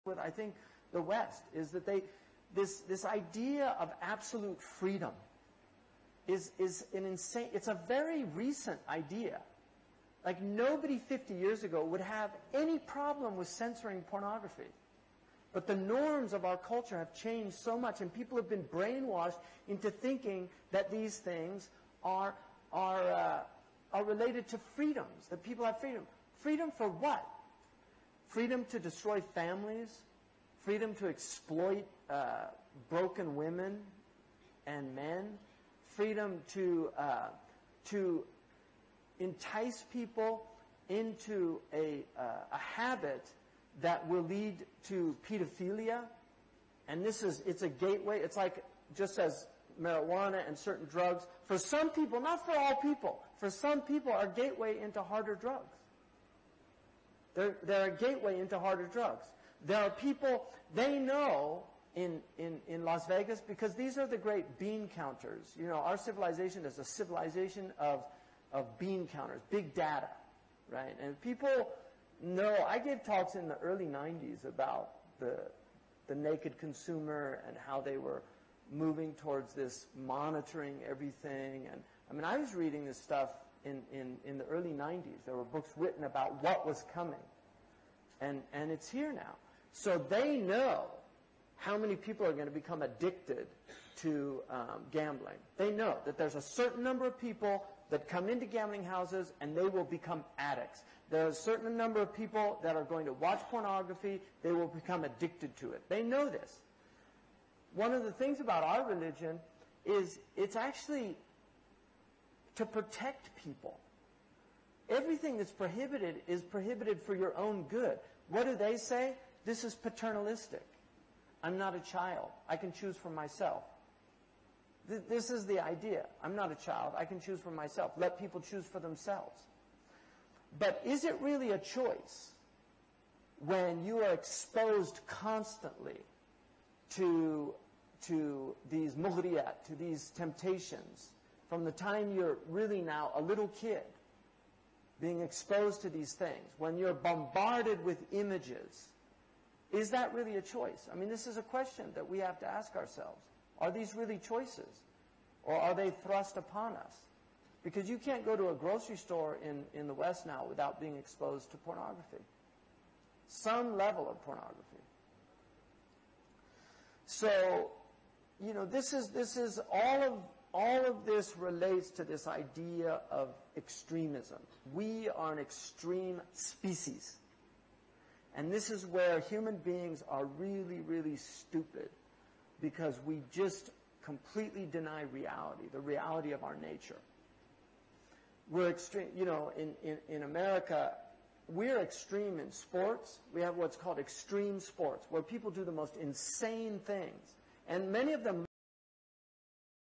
with, I think, the West, is that this idea of absolute freedom is an insane, it's a very recent idea. Like, nobody 50 years ago would have any problem with censoring pornography. But the norms of our culture have changed so much, and people have been brainwashed into thinking that these things are related to freedoms, that people have freedom. Freedom for what? Freedom to destroy families, freedom to exploit broken women and men, freedom to entice people into a habit that will lead to pedophilia. And it's a gateway. It's like, just as marijuana and certain drugs, for some people, not for all people, for some people are a gateway into harder drugs. They're a gateway into harder drugs. There are people, they know in Las Vegas, because these are the great bean counters. You know, our civilization is a civilization of bean counters, big data, right? And people know, I gave talks in the early 90s about the naked consumer and how they were moving towards this monitoring everything. And I mean, I was reading this stuff in the early 90s. There were books written about what was coming. And it's here now. So they know how many people are going to become addicted to gambling. They know that there's a certain number of people that come into gambling houses and they will become addicts. There's a certain number of people that are going to watch pornography. They will become addicted to it. They know this. One of the things about our religion is it's actually to protect people. Everything that's prohibited is prohibited for your own good. What do they say? This is paternalistic. I'm not a child. I can choose for myself. This is the idea. I'm not a child. I can choose for myself. Let people choose for themselves. But is it really a choice when you are exposed constantly to these mughriyat, to these temptations, from the time you're really now a little kid, being exposed to these things, when you're bombarded with images? Is that really a choice? I mean, this is a question that we have to ask ourselves. Are these really choices? Or are they thrust upon us? Because you can't go to a grocery store in the West now without being exposed to pornography. Some level of pornography. So, you know, this is all of this relates to this idea of extremism. We are an extreme species. And this is where human beings are really, really stupid, because we just completely deny reality, the reality of our nature. We're extreme, you know, in America, we're extreme in sports. We have what's called extreme sports, where people do the most insane things. And many of them